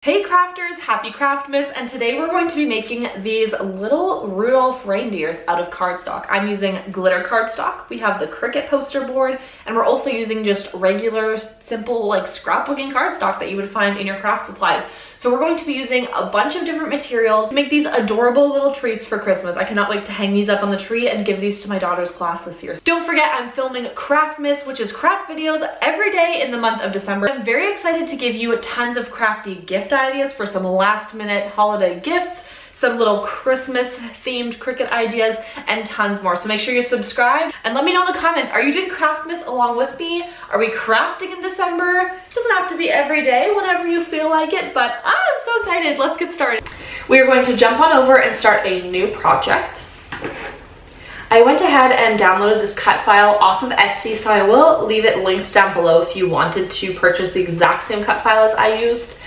Hey crafters, happy Craftmas, and today we're going to be making these little Rudolph reindeers out of cardstock. I'm using glitter cardstock. We have the Cricut poster board, and we're also using just regular, simple, like scrapbooking cardstock that you would find in your craft supplies. So we're going to be using a bunch of different materials to make these adorable little treats for Christmas. I cannot wait to hang these up on the tree and give these to my daughter's class this year. Don't forget, I'm filming Craftmas, which is craft videos every day in the month of December. I'm very excited to give you tons of crafty gift ideas for some last minute holiday gifts, some little Christmas themed Cricut ideas, and tons more. So make sure you subscribe and let me know in the comments, are you doing Craftmas along with me? Are we crafting in December? It doesn't have to be every day, whenever you feel like it, but I'm so excited. Let's get started. We are going to jump on over and start a new project. I went ahead and downloaded this cut file off of Etsy, so I will leave it linked down below if you wanted to purchase the exact same cut file as I used.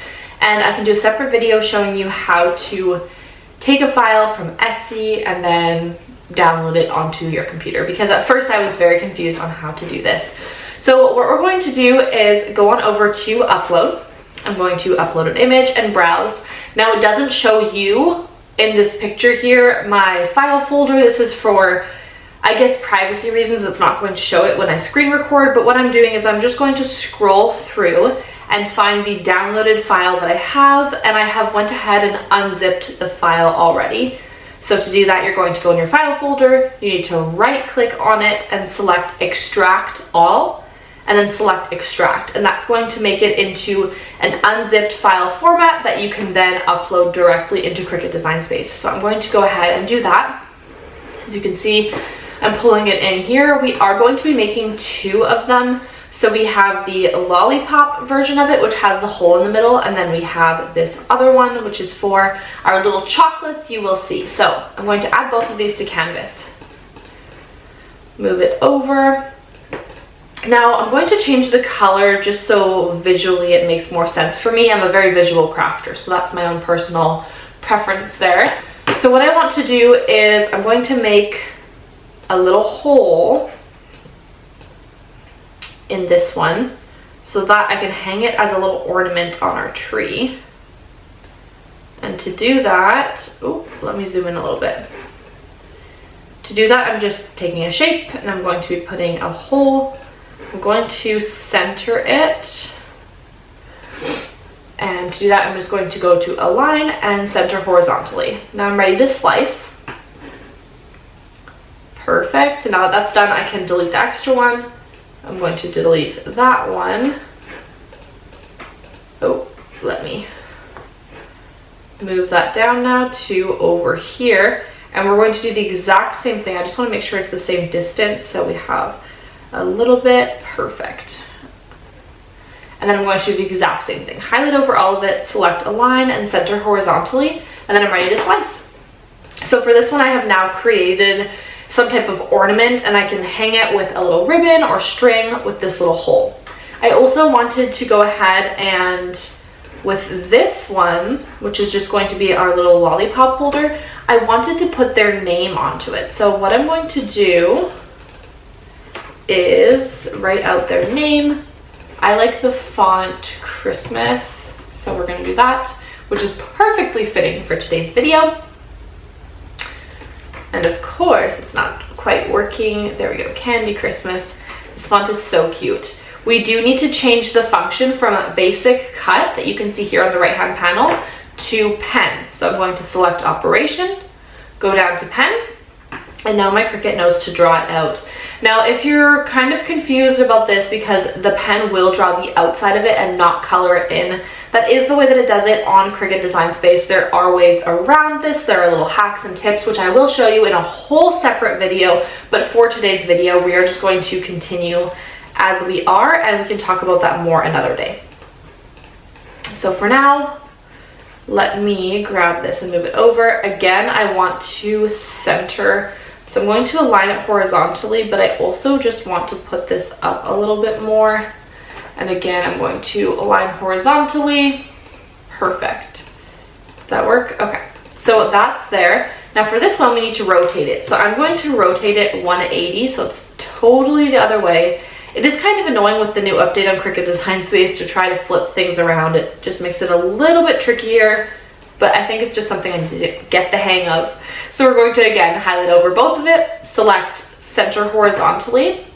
And I can do a separate video showing you how to take a file from Etsy and then download it onto your computer, because at first I was very confused on how to do this. So what we're going to do is go on over to upload. I'm going to upload an image and browse. Now it doesn't show you in this picture here my file folder. This is for, I guess, privacy reasons. It's not going to show it when I screen record, but what I'm doing is I'm just going to scroll through and find the downloaded file that I have, and I have went ahead and unzipped the file already. So to do that, you're going to go in your file folder, you need to right click on it and select extract all, and then select extract, and that's going to make it into an unzipped file format that you can then upload directly into Cricut Design Space. So I'm going to go ahead and do that. As you can see, I'm pulling it in here. We are going to be making two of them. So we have the lollipop version of it, which has the hole in the middle, and then we have this other one, which is for our little chocolates you will see. So I'm going to add both of these to canvas. Move it over. Now I'm going to change the color just so visually it makes more sense for me. I'm a very visual crafter, so that's my own personal preference there. So what I want to do is I'm going to make a little hole in this one so that I can hang it as a little ornament on our tree. And to do that, oh, let me zoom in a little bit. To do that, I'm just taking a shape and I'm going to be putting a hole. I'm going to center it. And to do that, I'm just going to go to align and center horizontally. Now I'm ready to slice. Perfect. So now that that's done, I can delete the extra one. I'm going to delete that one. Oh, let me move that down now to over here. And we're going to do the exact same thing. I just want to make sure it's the same distance. So we have a little bit. Perfect. And then I'm going to do the exact same thing. Highlight over all of it, select align and center horizontally, and then I'm ready to slice. So for this one, I have now created some type of ornament, and I can hang it with a little ribbon or string with this little hole. I also wanted to go ahead and with this one, which is just going to be our little lollipop holder, I wanted to put their name onto it. So what I'm going to do is write out their name. I like the font Christmas, so we're going to do that, which is perfectly fitting for today's video. And of course, it's not quite working. There we go, Candy Christmas. This font is so cute. We do need to change the function from a basic cut that you can see here on the right-hand panel to pen. So I'm going to select operation, go down to pen, and now my Cricut knows to draw it out. Now, if you're kind of confused about this because the pen will draw the outside of it and not color it in, that is the way that it does it on Cricut Design Space. There are ways around this. There are little hacks and tips, which I will show you in a whole separate video. But for today's video, we are just going to continue as we are, and we can talk about that more another day. So for now, let me grab this and move it over. Again, I want to center. So I'm going to align it horizontally, but I also just want to put this up a little bit more. And again, I'm going to align horizontally. Perfect. Does that work? Okay. So that's there. Now for this one, we need to rotate it. So I'm going to rotate it 180, so it's totally the other way. It is kind of annoying with the new update on Cricut Design Space to try to flip things around. It just makes it a little bit trickier, but I think it's just something I need to get the hang of. So we're going to, again, highlight over both of it, select center horizontally,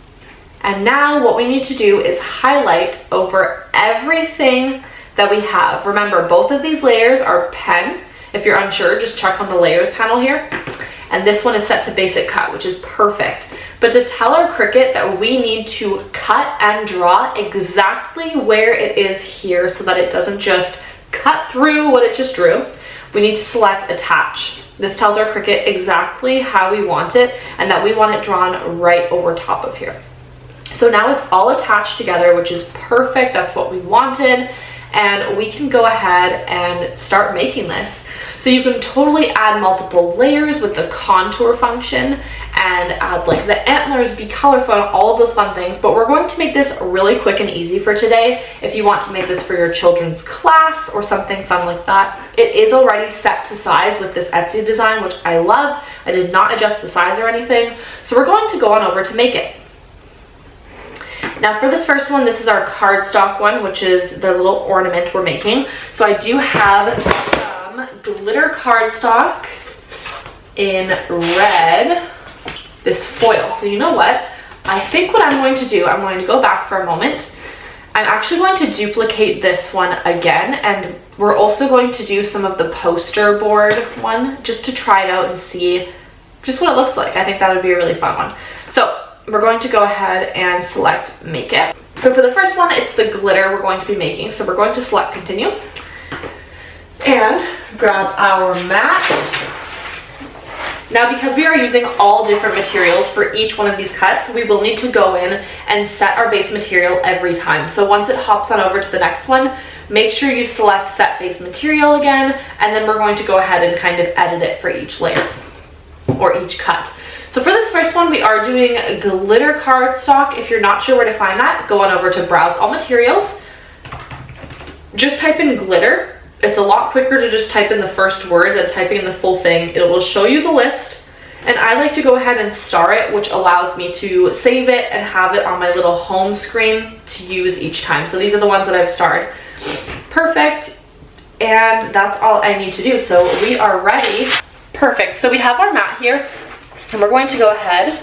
and now what we need to do is highlight over everything that we have. Remember, both of these layers are pen. If you're unsure, just check on the layers panel here. And this one is set to basic cut, which is perfect. But to tell our Cricut that we need to cut and draw exactly where it is here so that it doesn't just cut through what it just drew, we need to select attach. This tells our Cricut exactly how we want it and that we want it drawn right over top of here. So now it's all attached together, which is perfect. That's what we wanted. And we can go ahead and start making this. So you can totally add multiple layers with the contour function and add like the antlers, be colorful, all of those fun things. But we're going to make this really quick and easy for today. If you want to make this for your children's class or something fun like that, it is already set to size with this Etsy design, which I love. I did not adjust the size or anything. So we're going to go on over to make it. Now for this first one, this is our cardstock one, which is the little ornament we're making. So I do have some glitter cardstock in red, this foil. So you know what? I think what I'm going to do, I'm going to go back for a moment. I'm actually going to duplicate this one again, and we're also going to do some of the poster board one just to try it out and see just what it looks like. I think that would be a really fun one. So we're going to go ahead and select make it. So for the first one, it's the glitter we're going to be making. So we're going to select continue and grab our mat. Now because we are using all different materials for each one of these cuts, we will need to go in and set our base material every time. So once it hops on over to the next one, make sure you select set base material again, and then we're going to go ahead and kind of edit it for each layer or each cut. So for this first one, we are doing glitter cardstock. If you're not sure where to find that, go on over to Browse All Materials. Just type in glitter. It's a lot quicker to just type in the first word than typing in the full thing. It will show you the list. And I like to go ahead and star it, which allows me to save it and have it on my little home screen to use each time. So these are the ones that I've starred. Perfect. And that's all I need to do. So we are ready. Perfect. So we have our mat here. And we're going to go ahead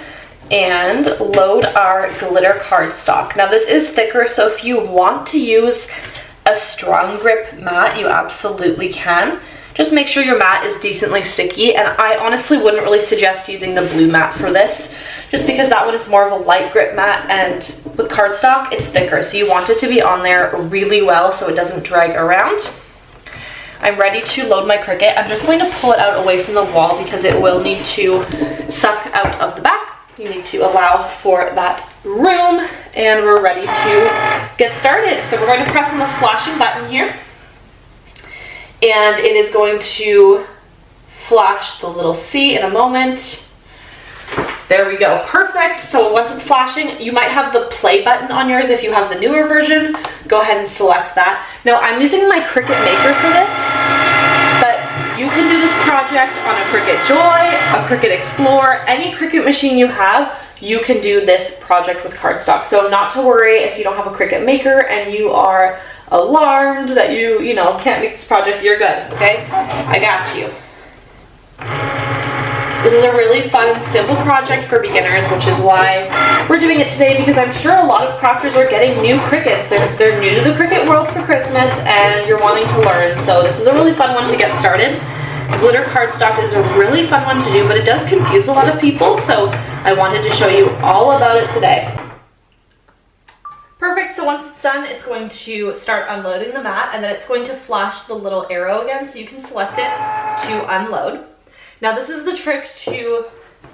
and load our glitter cardstock. Now this is thicker, so if you want to use a strong grip mat, you absolutely can. Just make sure your mat is decently sticky, and I honestly wouldn't really suggest using the blue mat for this, just because that one is more of a light grip mat, and with cardstock, it's thicker, so you want it to be on there really well so it doesn't drag around. I'm ready to load my Cricut. I'm just going to pull it out away from the wall because it will need to suck out of the back. You need to allow for that room, and we're ready to get started. So we're going to press on the flashing button here, and it is going to flash the little C in a moment. There we go, perfect. So once it's flashing, you might have the play button on yours if you have the newer version. Go ahead and select that. Now I'm using my Cricut Maker for this, but you can do this project on a Cricut Joy, a Cricut Explore, any Cricut machine you have, you can do this project with cardstock. So not to worry if you don't have a Cricut Maker and you are alarmed that you can't make this project, you're good, okay? I got you. This is a really fun, simple project for beginners, which is why we're doing it today, because I'm sure a lot of crafters are getting new Cricuts. They're new to the Cricut world for Christmas, and you're wanting to learn. So this is a really fun one to get started. Glitter cardstock is a really fun one to do, but it does confuse a lot of people, so I wanted to show you all about it today. Perfect, so once it's done, it's going to start unloading the mat, and then it's going to flash the little arrow again, so you can select it to unload. Now this is the trick to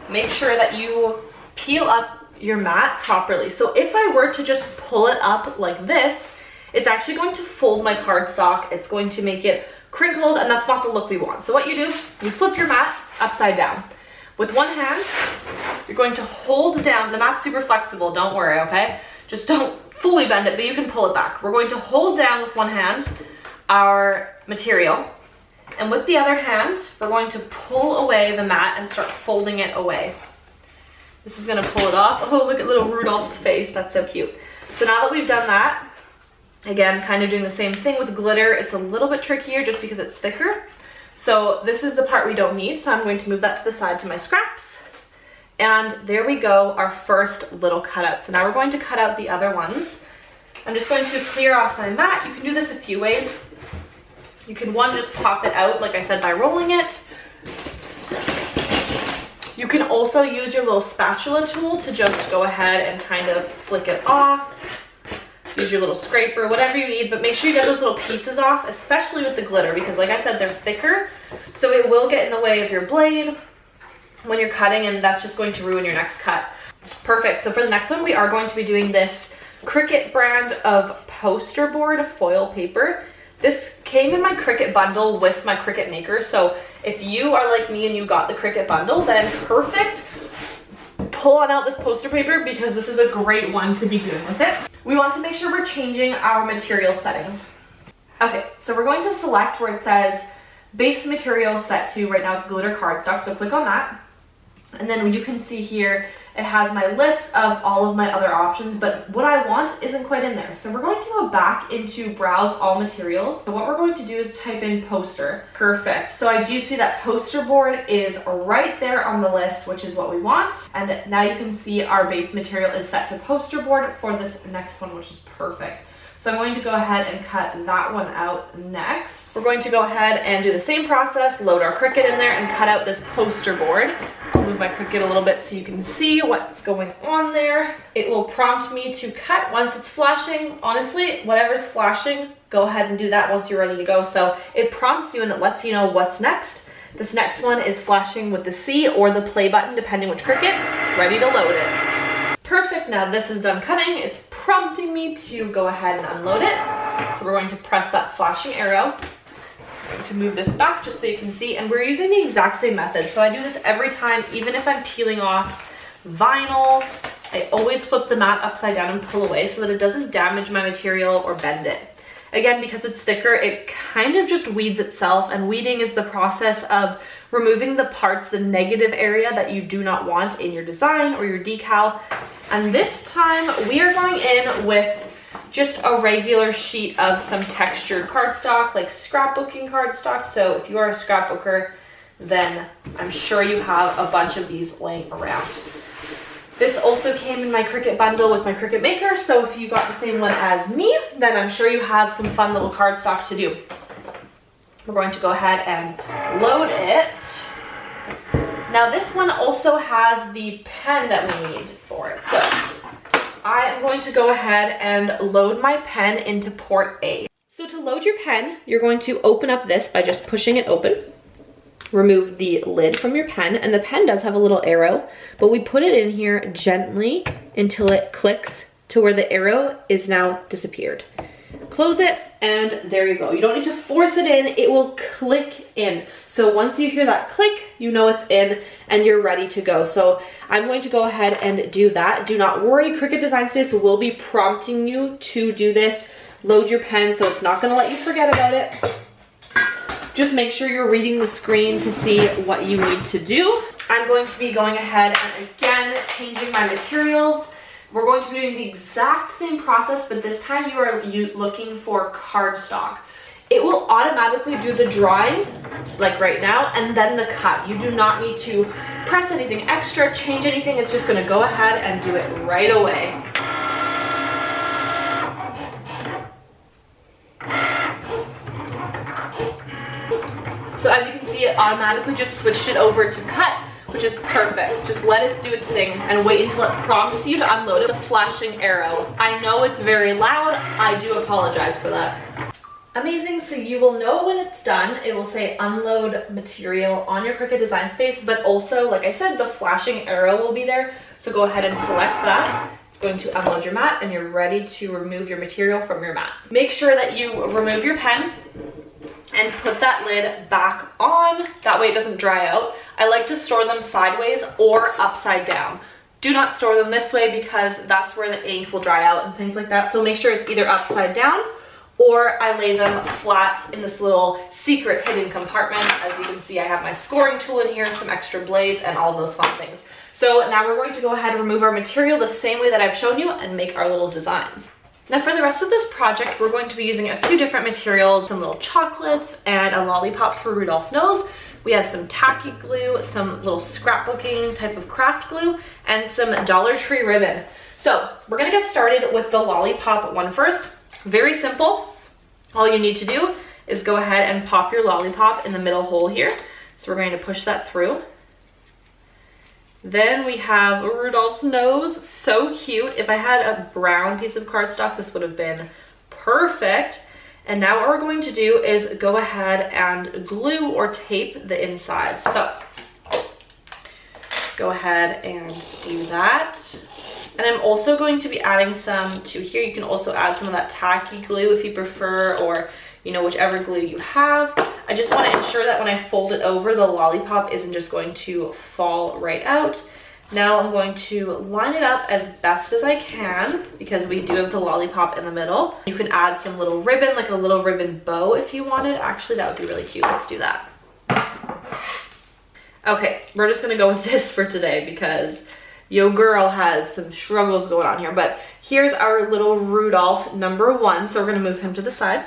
make sure that you peel up your mat properly. So if I were to just pull it up like this, it's actually going to fold my cardstock. It's going to make it crinkled, and that's not the look we want. So what you do, you flip your mat upside down. With one hand, you're going to hold down. The mat's super flexible, don't worry, okay? Just don't fully bend it, but you can pull it back. We're going to hold down with one hand our material, and with the other hand, we're going to pull away the mat and start folding it away. This is gonna pull it off. Oh, look at little Rudolph's face. That's so cute. So now that we've done that, again, kind of doing the same thing with glitter. It's a little bit trickier just because it's thicker. So this is the part we don't need. So I'm going to move that to the side to my scraps. And there we go, our first little cutout. So now we're going to cut out the other ones. I'm just going to clear off my mat. You can do this a few ways. You can, one, just pop it out, like I said, by rolling it. You can also use your little spatula tool to just go ahead and kind of flick it off. Use your little scraper, whatever you need, but make sure you get those little pieces off, especially with the glitter, because like I said, they're thicker, so it will get in the way of your blade when you're cutting, and that's just going to ruin your next cut. Perfect. So for the next one, we are going to be doing this Cricut brand of poster board foil paper. This came in my Cricut bundle with my Cricut maker, so if you are like me and you got the Cricut bundle, then perfect. Pull on out this poster paper because this is a great one to be doing with it. We want to make sure we're changing our material settings. Okay, so we're going to select where it says base material set to, right now it's glitter cardstock, so click on that. And then you can see here, it has my list of all of my other options, but what I want isn't quite in there. So we're going to go back into browse all materials. So what we're going to do is type in poster. Perfect. So I do see that poster board is right there on the list, which is what we want. And now you can see our base material is set to poster board for this next one, which is perfect. So I'm going to go ahead and cut that one out next. We're going to go ahead and do the same process, load our Cricut in there and cut out this poster board. I'll move my Cricut a little bit so you can see what's going on there. It will prompt me to cut once it's flashing. Honestly, whatever's flashing, go ahead and do that once you're ready to go. So it prompts you and it lets you know what's next. This next one is flashing with the C or the play button, depending which Cricut. Ready to load it. Perfect. Now this is done cutting. It's prompting me to go ahead and unload it. So we're going to press that flashing arrow. I'm going to move this back just so you can see, and we're using the exact same method. So I do this every time, even if I'm peeling off vinyl. I always flip the mat upside down and pull away so that it doesn't damage my material or bend it. Again, because it's thicker, it kind of just weeds itself, and weeding is the process of removing the parts, the negative area that you do not want in your design or your decal. And this time we are going in with just a regular sheet of some textured cardstock, like scrapbooking cardstock. So if you are a scrapbooker, then I'm sure you have a bunch of these laying around. This also came in my Cricut bundle with my Cricut maker, so if you got the same one as me, then I'm sure you have some fun little cardstock to do. We're going to go ahead and load it. Now this one also has the pen that we need for it. So I am going to go ahead and load my pen into port A. So to load your pen, you're going to open up this by just pushing it open. Remove the lid from your pen, and the pen does have a little arrow, but we put it in here gently until it clicks to where the arrow is now disappeared. Close it, and there you go. You don't need to force it in, it will click in. So once you hear that click, you know it's in and you're ready to go. So I'm going to go ahead and do that. Do not worry, Cricut Design Space will be prompting you to do this. Load your pen, so it's not gonna let you forget about it. Just make sure you're reading the screen to see what you need to do. I'm going to be going ahead and again changing my materials. We're going to be doing the exact same process, but this time you are looking for cardstock. It will automatically do the drawing, like right now, and then the cut. You do not need to press anything extra, change anything. It's just gonna go ahead and do it right away. So as you can see, it automatically just switched it over to cut, which is perfect. Just let it do its thing and wait until it prompts you to unload it. The flashing arrow. I know it's very loud. I do apologize for that. Amazing, so you will know when it's done. It will say unload material on your Cricut Design Space, but also, like I said, the flashing arrow will be there. So go ahead and select that. It's going to unload your mat and you're ready to remove your material from your mat. Make sure that you remove your pen and put that lid back on. That way it doesn't dry out. I like to store them sideways or upside down. Do not store them this way because that's where the ink will dry out and things like that. So make sure it's either upside down or I lay them flat in this little secret hidden compartment. As you can see, I have my scoring tool in here, some extra blades, and all those fun things. So now we're going to go ahead and remove our material the same way that I've shown you and make our little designs. Now for the rest of this project, we're going to be using a few different materials, some little chocolates and a lollipop for Rudolph's nose. We have some tacky glue, some little scrapbooking type of craft glue, and some Dollar Tree ribbon. So we're gonna get started with the lollipop one first. Very simple. All you need to do is go ahead and pop your lollipop in the middle hole here. So we're going to push that through. Then we have Rudolph's nose, so cute. If I had a brown piece of cardstock, this would have been perfect. And now what we're going to do is go ahead and glue or tape the inside. So go ahead and do that. And I'm also going to be adding some to here. You can also add some of that tacky glue if you prefer, or whichever glue you have. I just want to ensure that when I fold it over, the lollipop isn't just going to fall right out. Now I'm going to line it up as best as I can because we do have the lollipop in the middle. You can add some little ribbon, like a little ribbon bow if you wanted. Actually, that would be really cute. Let's do that. Okay, we're just gonna go with this for today because yo girl has some struggles going on here. But here's our little Rudolph #1. So we're gonna move him to the side.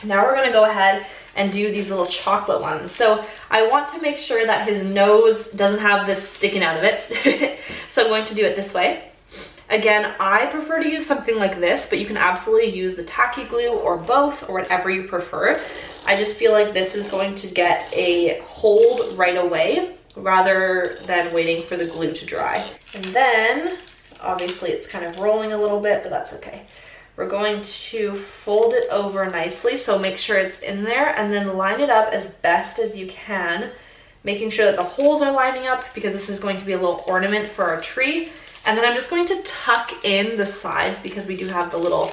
Now we're gonna go ahead and do these little chocolate ones. So I want to make sure that his nose doesn't have this sticking out of it. So I'm going to do it this way. Again, I prefer to use something like this, but you can absolutely use the tacky glue or both or whatever you prefer. I just feel like this is going to get a hold right away rather than waiting for the glue to dry. And then, obviously it's kind of rolling a little bit, but that's okay. We're going to fold it over nicely, so make sure it's in there, and then line it up as best as you can, making sure that the holes are lining up because this is going to be a little ornament for our tree. And then I'm just going to tuck in the sides because we do have the little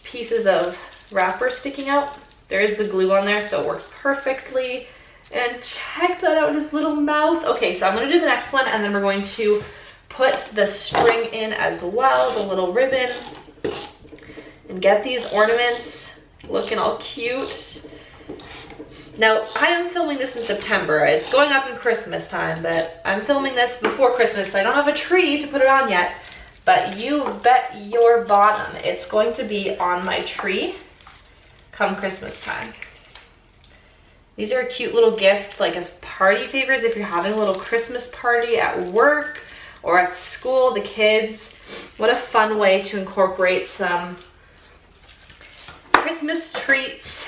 pieces of wrapper sticking out. There is the glue on there, so it works perfectly. And check that out, his little mouth. Okay, so I'm gonna do the next one, and then we're going to put the string in as well, the little ribbon, and get these ornaments looking all cute. Now, I am filming this in September. It's going up in Christmas time, but I'm filming this before Christmas, so I don't have a tree to put it on yet. But you bet your bottom it's going to be on my tree come Christmas time. These are a cute little gift, like as party favors if you're having a little Christmas party at work or at school, the kids. What a fun way to incorporate some Christmas treats.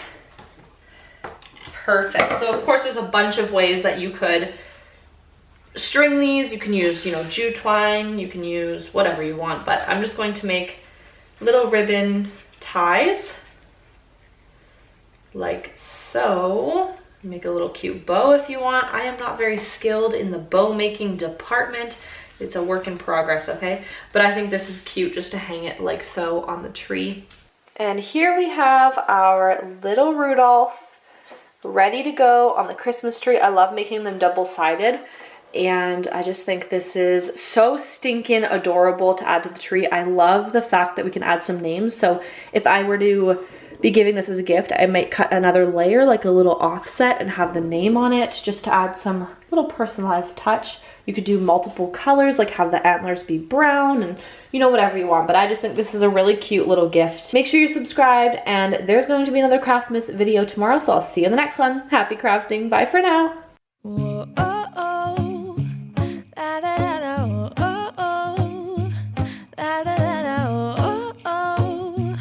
Perfect. So of course there's a bunch of ways that you could string these. You can use, jute twine, you can use whatever you want, but I'm just going to make little ribbon ties like so. Make a little cute bow if you want. I am not very skilled in the bow making department. It's a work in progress, okay? But I think this is cute just to hang it like so on the tree. And here we have our little Rudolph ready to go on the Christmas tree. I love making them double-sided, and I just think this is so stinking adorable to add to the tree. I love the fact that we can add some names. So if I were to be giving this as a gift, I might cut another layer, like a little offset, and have the name on it just to add some little personalized touch. You could do multiple colors, like have the antlers be brown and whatever you want. But I just think this is a really cute little gift. Make sure you're subscribed, and there's going to be another Craftmas video tomorrow, so I'll see you in the next one. Happy crafting. Bye for now. Whoa, oh, oh. Da, da, da, da, oh, oh. Da, da, da, da, oh, oh.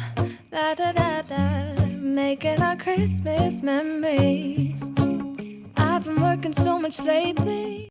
Da, da, da, da. Making our Christmas memories. I've been working so much lately.